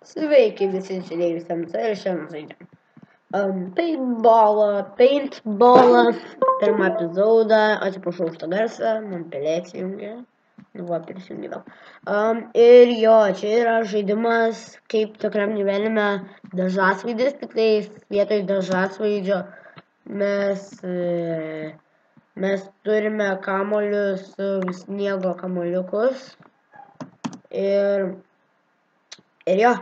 Sveiki visi žiūrėjusiem, ir šiandien žaidžiam paintballas, pirmą epizodą, atsiprašau už tą garsą, man pelė atsijungė, prisijungė vėl. Ir jo, čia yra žaidimas kaip tikram gyvenime dažasvaidis, tik tai vietoj dažasvaidžio mes turime kamuolius, sniego kamuoliukus ir jo.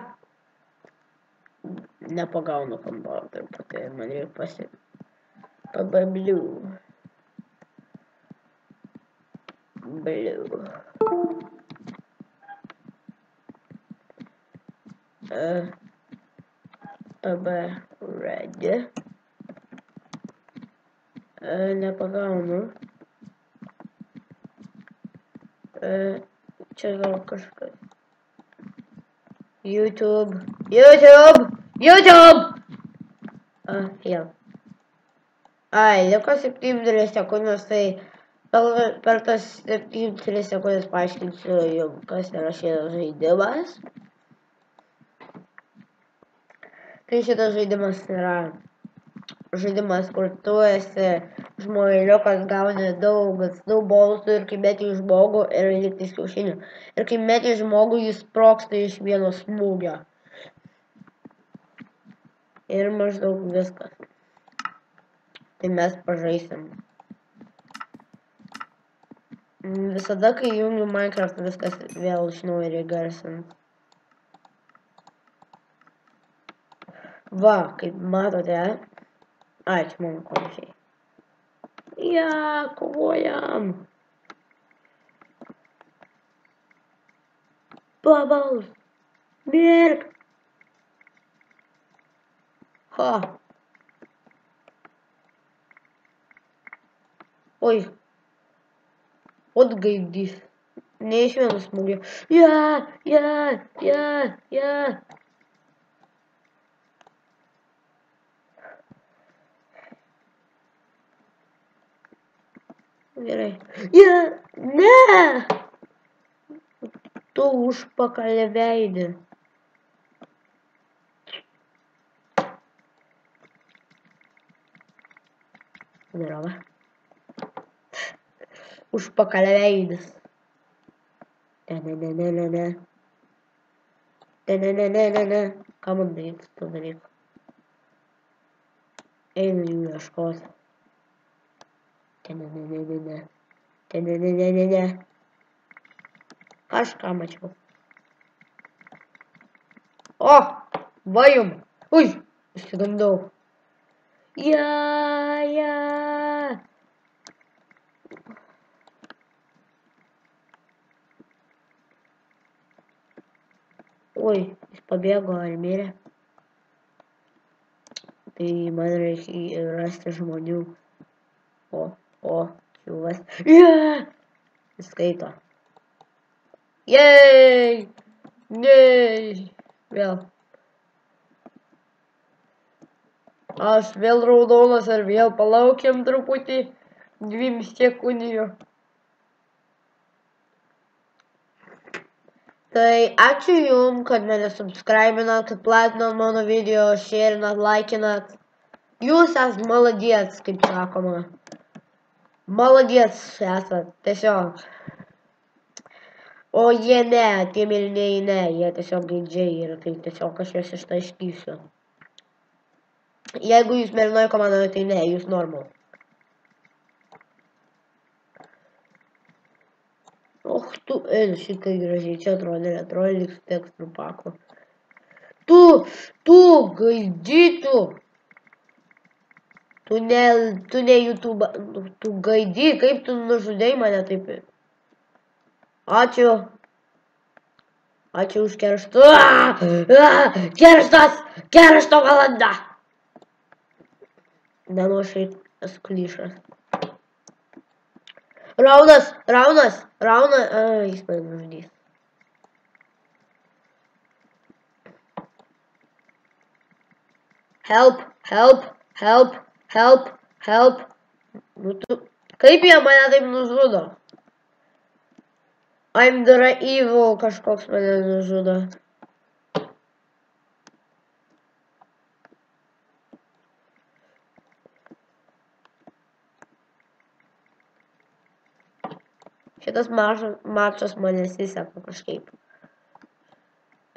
Nepagaunu kambo truputį, man reikia pabablių. Red. Nepagaunu. Čia gal kažkas. YouTube. Jau. Ai, liko 7 sekundės, tai per tas 7 sekundės paaiškinsiu jums, kas yra šitas žaidimas. Tai šitas žaidimas yra žaidimas, kur tu esi žmogeliukas, gauni daug snowballsų ir kai meti į žmogų yra liktais kiaušinių. Ir kai meti į žmogų, jis sprogsta iš vieno smūgio. Ir maždaug viskas. Tai mes pažaisim. Visada, kai jungiu Minecraft, viskas vėl iš naujo įgarsint. Va, kaip matote. Ai, čia mano komisijai. Kovojam. Bubbles. Mirk. Oi. Gaidys. Ne iš vieno smūgio. Gerai. Ne! Tu užpakalį veidį. Здорово. Užpakalį veidis. Ne. Ką man daryti, tu daryk. Einu jų ieškoti. Ne. Kažką mačiau. Va jum. Ui, išsigandau. Oi, jis pabėgo ar mirė. Tai man reikia rasti žmonių. Čiūvas. Jis skaito. Jej! Vėl. Aš vėl raudonas ar vėl palaukiam truputį 2 sekundžių. Tai ačiū jums, kad mane subscribinat, kad platinat mano video, sharinat, laikinat. Jūs esat maladiec, kaip sakoma. Maladiec esat, tiesiog. O jie ne, tie mėlynieji ne, jie tiesiog gaidžiai yra, tai tiesiog aš juos ištaiškysiu. Jeigu jūs mėlynoji komandoje, tai ne, jūs normal. Tu, šitai gražiai, čia atrodė lyg su tekstru paku. Tu, gaidytų. Tu ne YouTube, tu gaidy, kaip tu nužudai mane taip. Ačiū. Ačiū už kerštų. Keršto valanda. Nenuošiai sklyšas. Raunas. Jis mane nužudys. Help. Kaip jie mane taip nužudo? I'm the evil kažkoks mane nužudo. Šitas mačas man nesiseka kažkaip.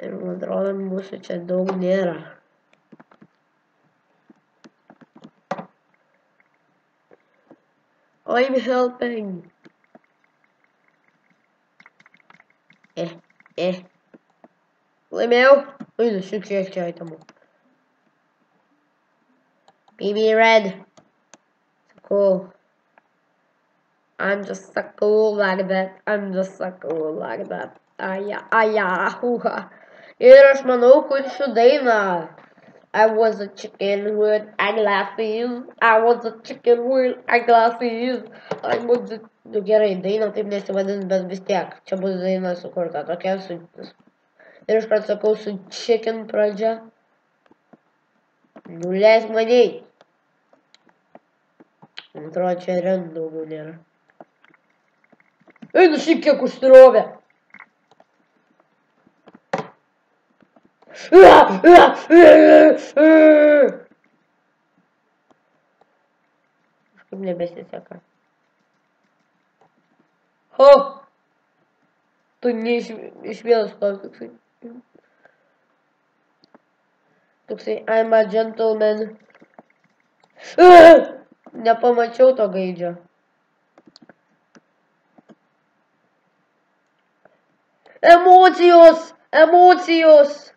Ir man atrodo, mūsų čia daug nėra. I'm helping. Laimėjau. Ui, nusikiek čia aitamų. BB Red. So cool. I'm just so cool like that. I'm just so cool like that. Aja, huha. Ir aš manau, kursiu dainą. I was a chicken with eyeglasses. I was a chicken with eyeglasses. I was a... Nu gerai, daina taip nesivadins, bet vis tiek. Čia bus daina sukurta tokia su... Ir iš karto sakau su chicken pradžia. Nuleisk mane. Man atrodo, čia rent daugiau nėra. Einu šiek kiek užsirovė. Kažkaip nebesiseka. Ho! Tu ne iš vienas toksai. Toksai, I'm a gentleman. Nepamačiau to gaidžio. Emocijos! Emocijos!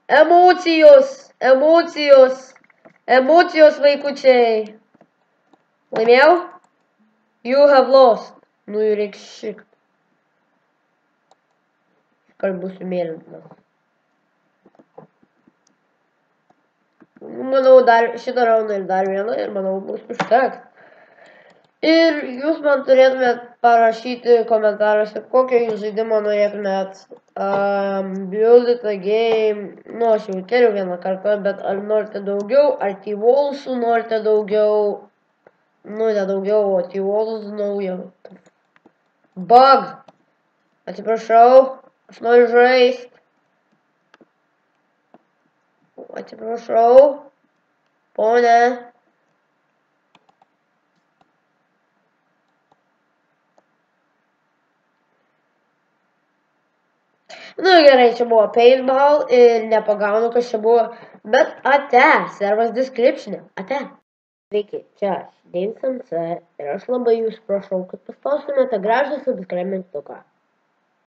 Emocijos! Emocijos! Emocijos, vaikučiai! Laimėjau? You have lost. Nu, ir reiks šikt. Iškart būsiu mėlynas. Manau, šitą raundą ir dar vieną, ir manau, bus užteks. Ir jūs man turėtumėt parašyti komentaruose, kokio jūs žaidimo norėtumėt. Build it a game. Nu, aš jau keliu vieną kartą, bet ar norite daugiau, ar T-Wallsų norite daugiau. Nu, ne daugiau, o T-Walls naujo. Bug. Atsiprašau, aš noriu žaist. Atsiprašau, ponė. Nu gerai, čia buvo paintball ir nepagaunu, kas čia buvo, bet ate, servas description'e, ate. Sveiki, čia aš, DavesMC, ir aš labai jūs prašau, kad paspaustumėte gražų subscribe mygtuką.